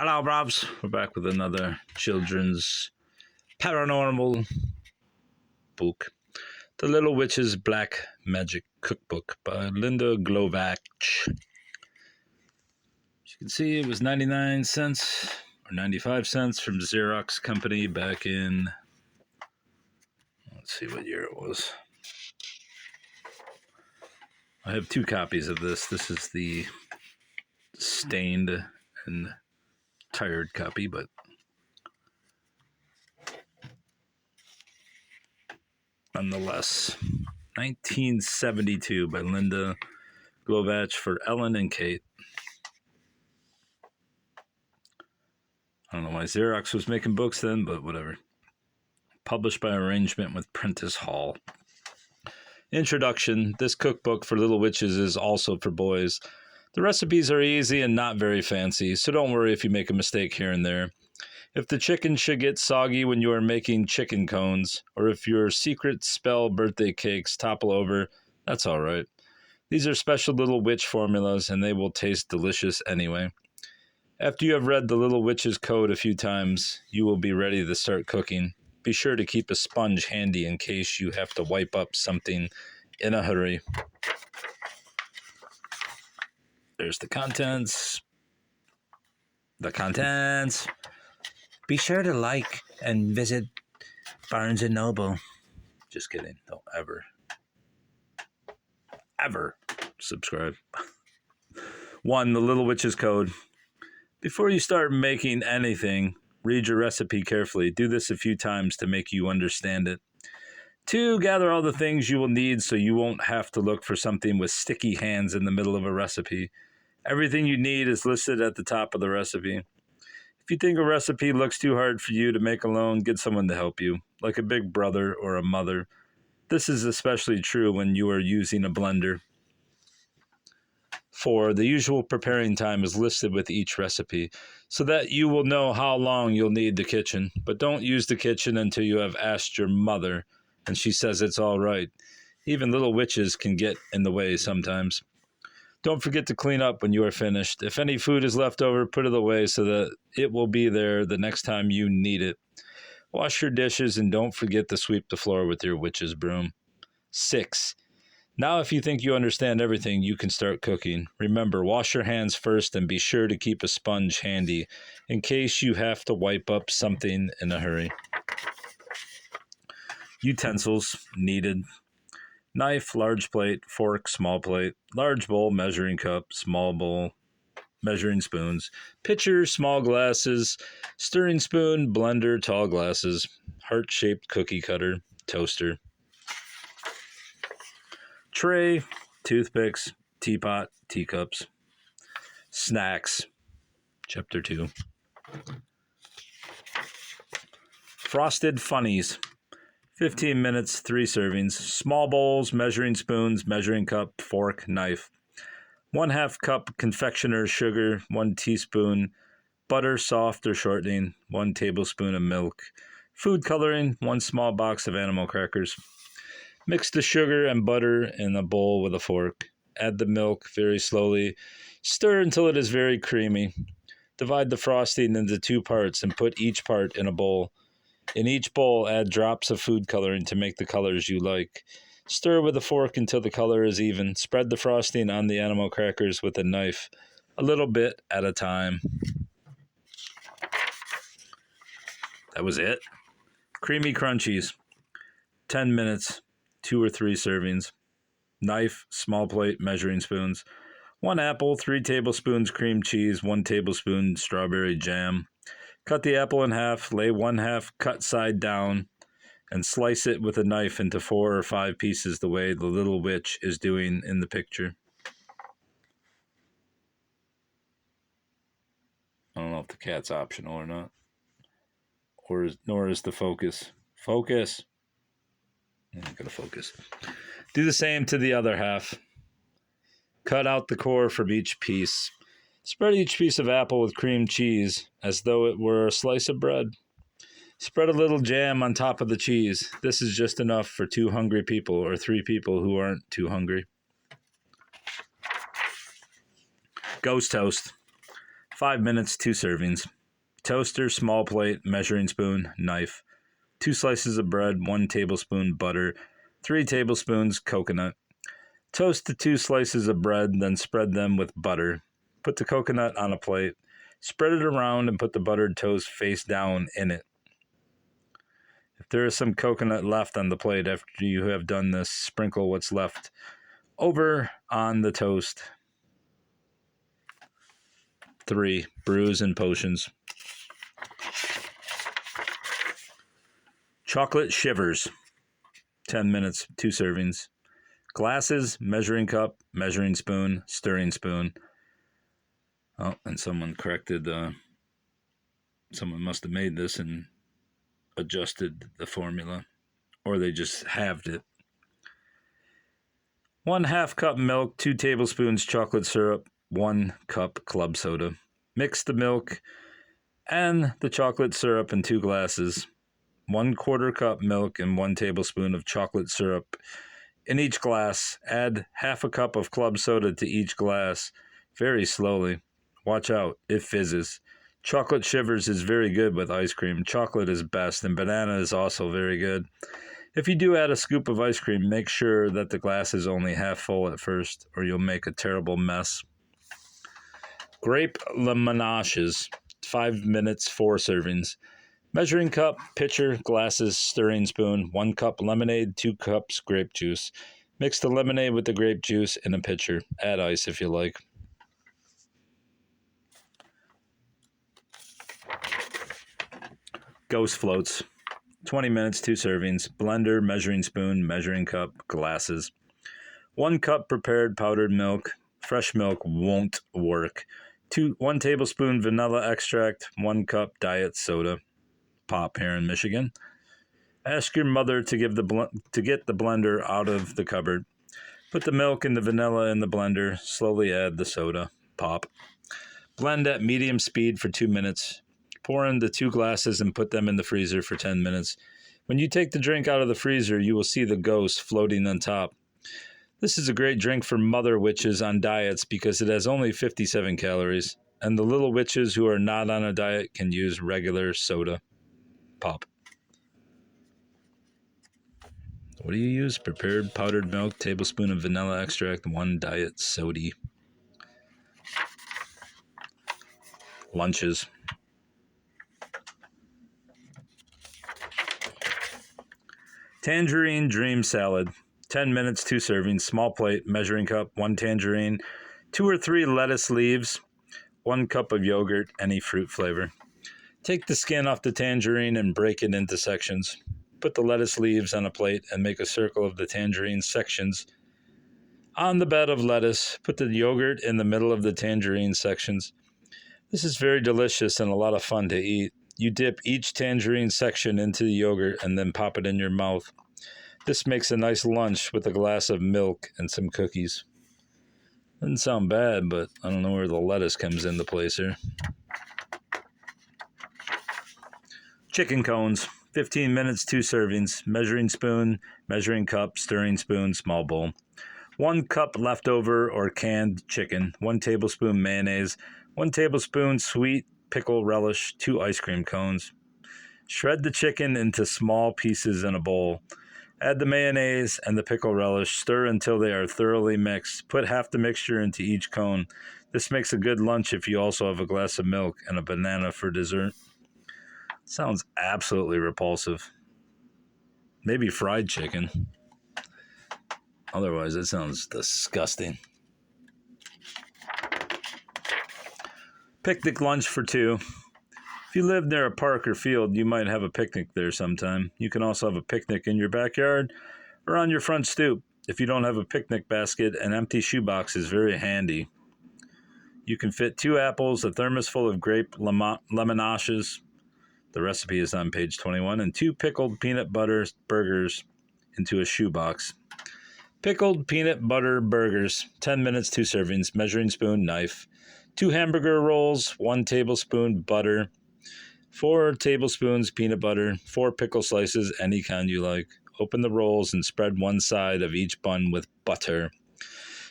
Hello, Robs. We're back with another children's paranormal book. The Little Witch's Black Magic Cookbook by Linda Glovach. As you can see, it was 99 cents or 95 cents from Xerox Company back in, let's see what year it was. I have two copies of this. This is the stained and tired copy, but nonetheless, 1972 by Linda Glovach for Ellen and Kate. I don't know why Xerox was making books then, but whatever. Published by arrangement with Prentice Hall. Introduction. This cookbook for little witches is also for boys. The recipes are easy and not very fancy, so don't worry if you make a mistake here and there. If the chicken should get soggy when you are making chicken cones, or if your secret spell birthday cakes topple over, that's all right. These are special little witch formulas, and they will taste delicious anyway. After you have read the Little Witch's Code a few times, you will be ready to start cooking. Be sure to keep a sponge handy in case you have to wipe up something in a hurry. There's the contents. The contents. Be sure to like and visit Barnes & Noble. Just kidding. Don't ever subscribe. 1. The Little Witch's Code. Before you start making anything, read your recipe carefully. Do this a few times to make you understand it. 2. Gather all the things you will need so you won't have to look for something with sticky hands in the middle of a recipe. Everything you need is listed at the top of the recipe. If you think a recipe looks too hard for you to make alone, get someone to help you, like a big brother or a mother. This is especially true when you are using a blender. 4. The usual preparing time is listed with each recipe, so that you will know how long you'll need the kitchen. But don't use the kitchen until you have asked your mother, and she says it's all right. Even little witches can get in the way sometimes. Don't forget to clean up when you are finished. If any food is left over, put it away so that it will be there the next time you need it. Wash your dishes and don't forget to sweep the floor with your witch's broom. 6. Now, if you think you understand everything, you can start cooking. Remember, wash your hands first and be sure to keep a sponge handy in case you have to wipe up something in a hurry. Utensils needed. Knife, large plate, fork, small plate, large bowl, measuring cup, small bowl, measuring spoons, pitcher, small glasses, stirring spoon, blender, tall glasses, heart-shaped cookie cutter, toaster. Tray, toothpicks, teapot, teacups. Snacks, Chapter 2. Frosted Funnies. 15 minutes, 3 servings. Small bowls, measuring spoons, measuring cup, fork, knife. 1/2 cup confectioner's sugar, 1 teaspoon butter, soft or shortening, 1 tablespoon of milk. Food coloring, 1 small box of animal crackers. Mix the sugar and butter in a bowl with a fork. Add the milk very slowly. Stir until it is very creamy. Divide the frosting into 2 parts and put each part in a bowl. In each bowl, add drops of food coloring to make the colors you like. Stir with a fork until the color is even. Spread the frosting on the animal crackers with a knife, a little bit at a time. That was it. Creamy Crunchies. 10 minutes, 2 or 3 servings. Knife, small plate, measuring spoons. 1 apple, 3 tablespoons cream cheese, 1 tablespoon strawberry jam. Cut the apple in half, lay 1/2 cut side down, and slice it with a knife into 4 or 5 pieces the way the little witch is doing in the picture. I don't know if the cat's optional or not. Nor is the focus. Focus! I'm not going to focus. Do the same to the other half. Cut out the core from each piece. Spread each piece of apple with cream cheese as though it were a slice of bread. Spread a little jam on top of the cheese. This is just enough for 2 hungry people or 3 people who aren't too hungry. Ghost toast. 5 minutes, 2 servings. Toaster, small plate, measuring spoon, knife. 2 slices of bread, 1 tablespoon butter, 3 tablespoons coconut. Toast the 2 slices of bread, then spread them with butter. Put the coconut on a plate. Spread it around and put the buttered toast face down in it. If there is some coconut left on the plate after you have done this, sprinkle what's left over on the toast. 3. Brews and potions. Chocolate shivers. 10 minutes, 2 servings. Glasses, measuring cup, measuring spoon, stirring spoon. Oh, and someone corrected, someone must have made this and adjusted the formula, or they just halved it. 1/2 cup milk, 2 tablespoons chocolate syrup, 1 cup club soda. Mix the milk and the chocolate syrup in 2 glasses. 1/4 cup milk and 1 tablespoon of chocolate syrup in each glass. Add 1/2 cup of club soda to each glass, very slowly. Watch out, it fizzes. Chocolate shivers is very good with ice cream. Chocolate is best, and banana is also very good. If you do add a scoop of ice cream, make sure that the glass is only half full at first, or you'll make a terrible mess. Grape lemonages, 5 minutes, 4 servings. Measuring cup, pitcher, glasses, stirring spoon, 1 cup lemonade, 2 cups grape juice. Mix the lemonade with the grape juice in a pitcher. Add ice if you like. Ghost floats, 20 minutes, 2 servings. Blender, measuring spoon, measuring cup, glasses. 1 cup prepared powdered milk. Fresh milk won't work. 1 tablespoon vanilla extract, 1 cup diet soda. Pop here in Michigan. Ask your mother to get the blender out of the cupboard. Put the milk and the vanilla in the blender. Slowly add the soda. Pop. Blend at medium speed for 2 minutes. Pour in the 2 glasses and put them in the freezer for 10 minutes. When you take the drink out of the freezer, you will see the ghost floating on top. This is a great drink for mother witches on diets because it has only 57 calories, and the little witches who are not on a diet can use regular soda. Pop. What do you use? Prepared powdered milk, tablespoon of vanilla extract, 1 diet soda. Lunches. Tangerine dream salad. 10 minutes, 2 servings. Small plate, measuring cup, 1 tangerine, 2 or 3 lettuce leaves, 1 cup of yogurt, any fruit flavor. Take the skin off the tangerine and break it into sections. Put the lettuce leaves on a plate and make a circle of the tangerine sections. On the bed of lettuce, put the yogurt in the middle of the tangerine sections. This is very delicious and a lot of fun to eat. You dip each tangerine section into the yogurt and then pop it in your mouth. This makes a nice lunch with a glass of milk and some cookies. Doesn't sound bad, but I don't know where the lettuce comes into place here. Chicken cones, 15 minutes, 2 servings. Measuring spoon, measuring cup, stirring spoon, small bowl. 1 cup leftover or canned chicken, 1 tablespoon mayonnaise, 1 tablespoon sweet pickle relish, 2 ice cream cones. Shred the chicken into small pieces in a bowl. Add the mayonnaise and the pickle relish. Stir until they are thoroughly mixed. Put half the mixture into each cone. This makes a good lunch if you also have a glass of milk and a banana for dessert. Sounds absolutely repulsive. Maybe fried chicken. Otherwise, it sounds disgusting. Picnic lunch for 2. If you live near a park or field, you might have a picnic there sometime. You can also have a picnic in your backyard or on your front stoop. If you don't have a picnic basket, an empty shoebox is very handy. You can fit 2 apples, a thermos full of grape lemonages. The recipe is on page 21, and 2 pickled peanut butter burgers into a shoebox. Pickled peanut butter burgers, 10 minutes, 2 servings, measuring spoon, knife. 2 hamburger rolls, 1 tablespoon butter, 4 tablespoons peanut butter, 4 pickle slices, any kind you like. Open the rolls and spread one side of each bun with butter.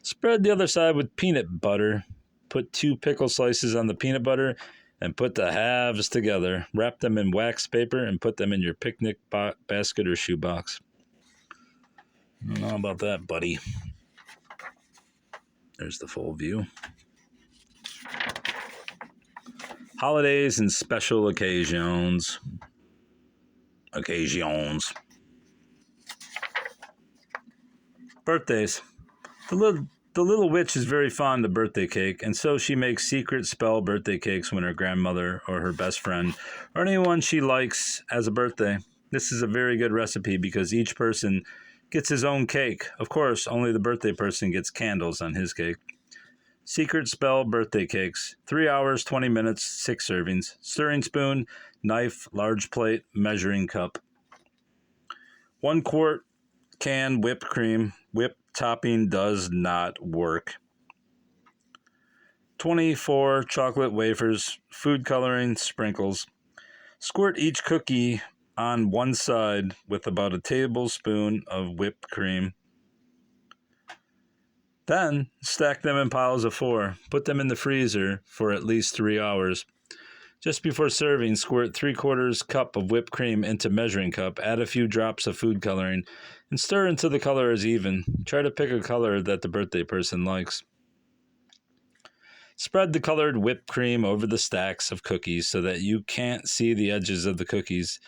Spread the other side with peanut butter. Put 2 pickle slices on the peanut butter and put the halves together. Wrap them in wax paper and put them in your picnic basket or shoebox. I don't know about that, buddy. There's the full view. Holidays and special occasions. Birthdays. The little witch is very fond of birthday cake, and so she makes secret spell birthday cakes when her grandmother or her best friend or anyone she likes has a birthday. This is a very good recipe because each person gets his own cake. Of course, only the birthday person gets candles on his cake. Secret spell birthday cakes. 3 hours, 20 minutes, 6 servings. Stirring spoon, knife, large plate, measuring cup. 1 quart can whipped cream. Whipped topping does not work. 24 chocolate wafers, food coloring, sprinkles. Squirt each cookie on one side with about a tablespoon of whipped cream. Then stack them in piles of 4. Put them in the freezer for at least 3 hours. Just before serving, squirt 3/4 cup of whipped cream into measuring cup, add a few drops of food coloring, and stir until the color is even. Try to pick a color that the birthday person likes. Spread the colored whipped cream over the stacks of cookies so that you can't see the edges of the cookies.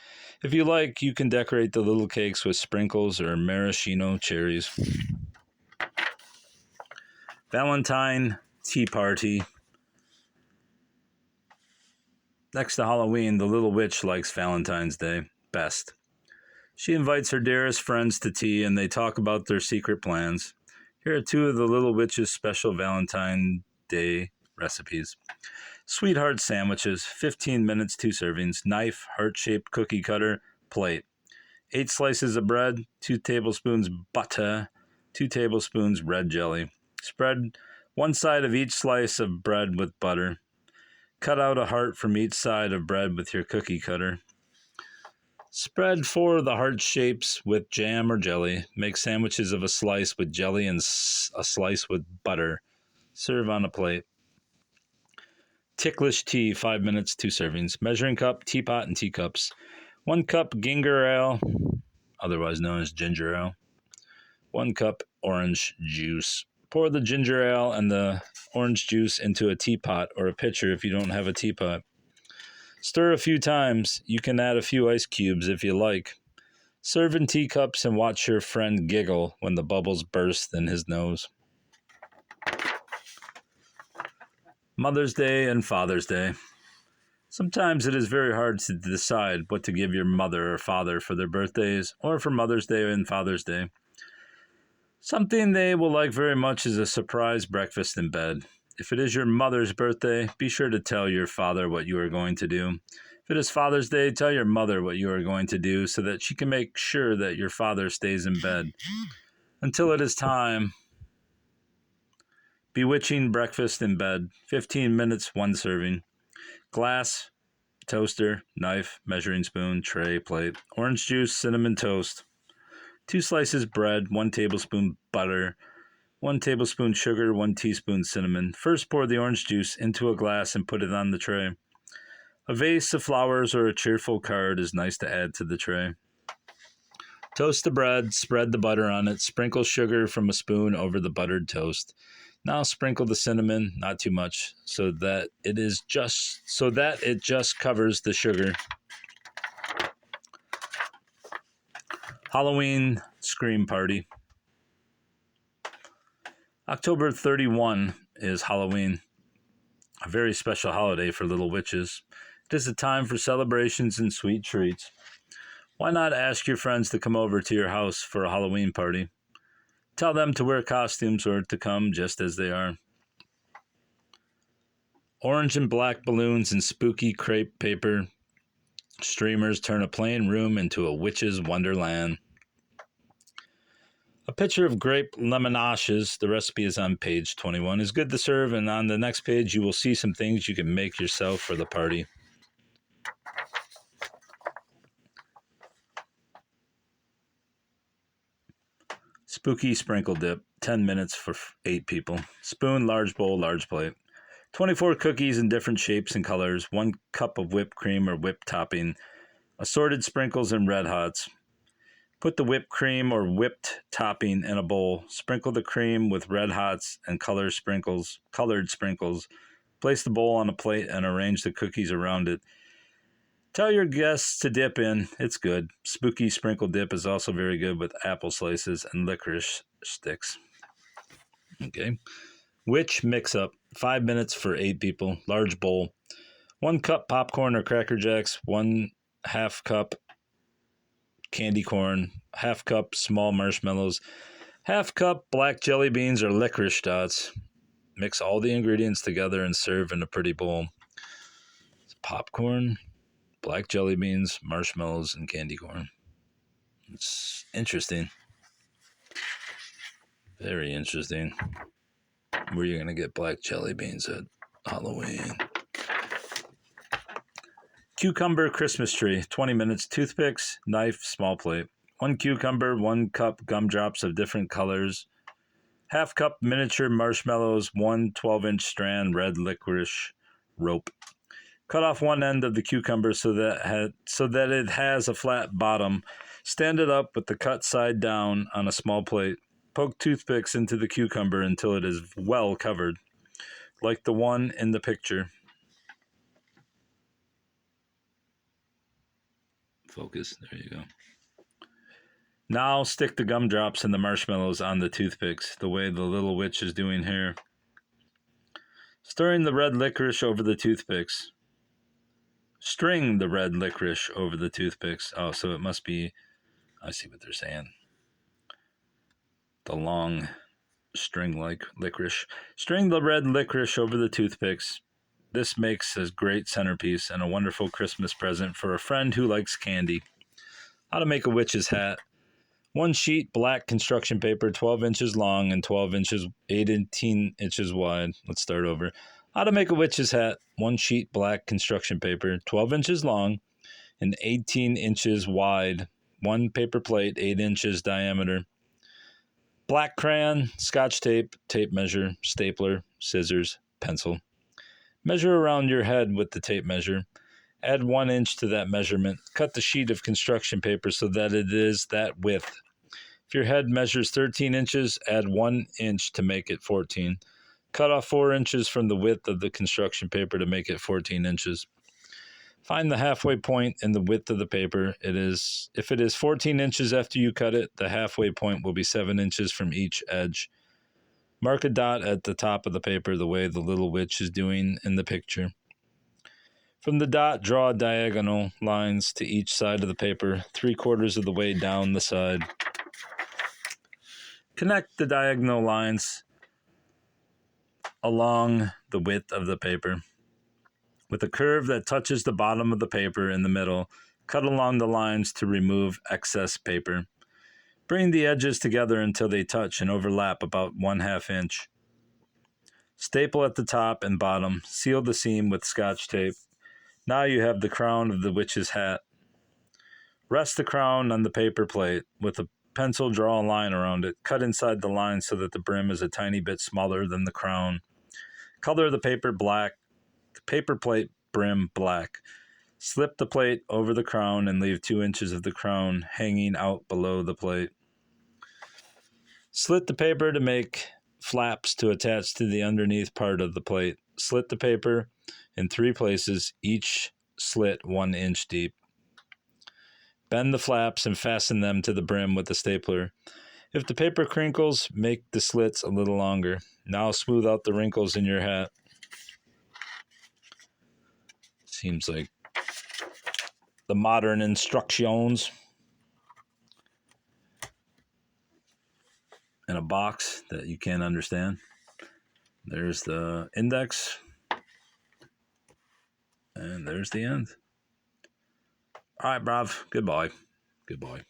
If you like, you can decorate the little cakes with sprinkles or maraschino cherries. Valentine Tea Party. Next to Halloween, the little witch likes Valentine's Day best. She invites her dearest friends to tea and they talk about their secret plans. Here are 2 of the little witch's special Valentine Day recipes. Sweetheart sandwiches, 15 minutes, 2 servings. Knife, heart-shaped cookie cutter, plate. 8 slices of bread, 2 tablespoons butter, 2 tablespoons red jelly. Spread one side of each slice of bread with butter. Cut out a heart from each side of bread with your cookie cutter. Spread 4 of the heart shapes with jam or jelly. Make sandwiches of a slice with jelly and a slice with butter. Serve on a plate. Ticklish tea, 5 minutes, 2 servings. Measuring cup, teapot, and teacups. 1 cup ginger ale, otherwise known as ginger ale. 1 cup orange juice. Pour the ginger ale and the orange juice into a teapot or a pitcher if you don't have a teapot. Stir a few times. You can add a few ice cubes if you like. Serve in teacups and watch your friend giggle when the bubbles burst in his nose. Mother's Day and Father's Day. Sometimes it is very hard to decide what to give your mother or father for their birthdays or for Mother's Day and Father's Day. Something they will like very much is a surprise breakfast in bed. If it is your mother's birthday, be sure to tell your father what you are going to do. If it is Father's Day, tell your mother what you are going to do so that she can make sure that your father stays in bed. Until it is time. Bewitching breakfast in bed. 15 minutes, 1 serving. Glass, toaster, knife, measuring spoon, tray, plate. Orange juice, cinnamon toast. 2 slices bread, 1 tablespoon butter, 1 tablespoon sugar, 1 teaspoon cinnamon. First pour the orange juice into a glass and put it on the tray. A vase of flowers or a cheerful card is nice to add to the tray. Toast the bread, spread the butter on it, sprinkle sugar from a spoon over the buttered toast. Now sprinkle the cinnamon, not too much, so that it just covers the sugar. Halloween Scream Party. October 31 is Halloween, a very special holiday for little witches. It is a time for celebrations and sweet treats. Why not ask your friends to come over to your house for a Halloween party? Tell them to wear costumes or to come just as they are. Orange and black balloons and spooky crepe paper streamers turn a plain room into a witch's wonderland. A pitcher of grape lemonades, the recipe is on page 21, is good to serve, and on the next page you will see some things you can make yourself for the party. Spooky sprinkle dip, 10 minutes for 8 people. Spoon, large bowl, large plate. 24 cookies in different shapes and colors, 1 cup of whipped cream or whipped topping, assorted sprinkles and red hots. Put the whipped cream or whipped topping in a bowl. Sprinkle the cream with red hots and colored sprinkles. Place the bowl on a plate and arrange the cookies around it. Tell your guests to dip in. It's good. Spooky sprinkle dip is also very good with apple slices and licorice sticks. Okay. Witch mix-up. 5 minutes for 8 people. Large bowl. 1 cup popcorn or Cracker Jacks. 1/2 cup candy corn. 1/2 cup small marshmallows. 1/2 cup black jelly beans or licorice dots. Mix all the ingredients together and serve in a pretty bowl. It's popcorn, black jelly beans, marshmallows, and candy corn. It's interesting. Very interesting. Where are you going to get black jelly beans at Halloween? Cucumber Christmas tree. 20 minutes. Toothpicks, knife, small plate. 1 cucumber, 1 cup gumdrops of different colors. 1/2 cup miniature marshmallows, 1 12-inch strand red licorice rope. Cut off one end of the cucumber so that it has a flat bottom. Stand it up with the cut side down on a small plate. Poke toothpicks into the cucumber until it is well covered, like the one in the picture. Focus. There you go. Now stick the gumdrops and the marshmallows on the toothpicks, the way the little witch is doing here. Stirring the red licorice over the toothpicks. String the red licorice over the toothpicks. Oh, so it must be, I see what they're saying. The long string-like licorice. String the red licorice over the toothpicks. This makes a great centerpiece and a wonderful Christmas present for a friend who likes candy. How to make a witch's hat. 1 sheet black construction paper, 12 inches long and 18 inches wide. Let's start over. How to make a witch's hat. 1 sheet black construction paper, 12 inches long and 18 inches wide. 1 paper plate, 8 inches diameter. Black crayon, Scotch tape, tape measure, stapler, scissors, pencil. Measure around your head with the tape measure. Add 1 inch to that measurement. Cut the sheet of construction paper so that it is that width. If your head measures 13 inches, add 1 inch to make it 14. Cut off 4 inches from the width of the construction paper to make it 14 inches. Find the halfway point in the width of the paper. If it is 14 inches after you cut it, the halfway point will be 7 inches from each edge. Mark a dot at the top of the paper the way the little witch is doing in the picture. From the dot, draw diagonal lines to each side of the paper, 3/4 of the way down the side. Connect the diagonal lines along the width of the paper. With a curve that touches the bottom of the paper in the middle, cut along the lines to remove excess paper. Bring the edges together until they touch and overlap about 1/2 inch. Staple at the top and bottom. Seal the seam with Scotch tape. Now you have the crown of the witch's hat. Rest the crown on the paper plate. With a pencil, draw a line around it. Cut inside the line so that the brim is a tiny bit smaller than the crown. Color the paper black. The paper plate brim black. Slip the plate over the crown and leave 2 inches of the crown hanging out below the plate. Slit the paper to make flaps to attach to the underneath part of the plate. Slit the paper in 3 places, each slit 1 inch deep. Bend the flaps and fasten them to the brim with a stapler. If the paper crinkles, make the slits a little longer. Now smooth out the wrinkles in your hat. Seems like the modern instructions in a box that you can't understand. There's the index. And there's the end. All right, bruv. Goodbye. Goodbye.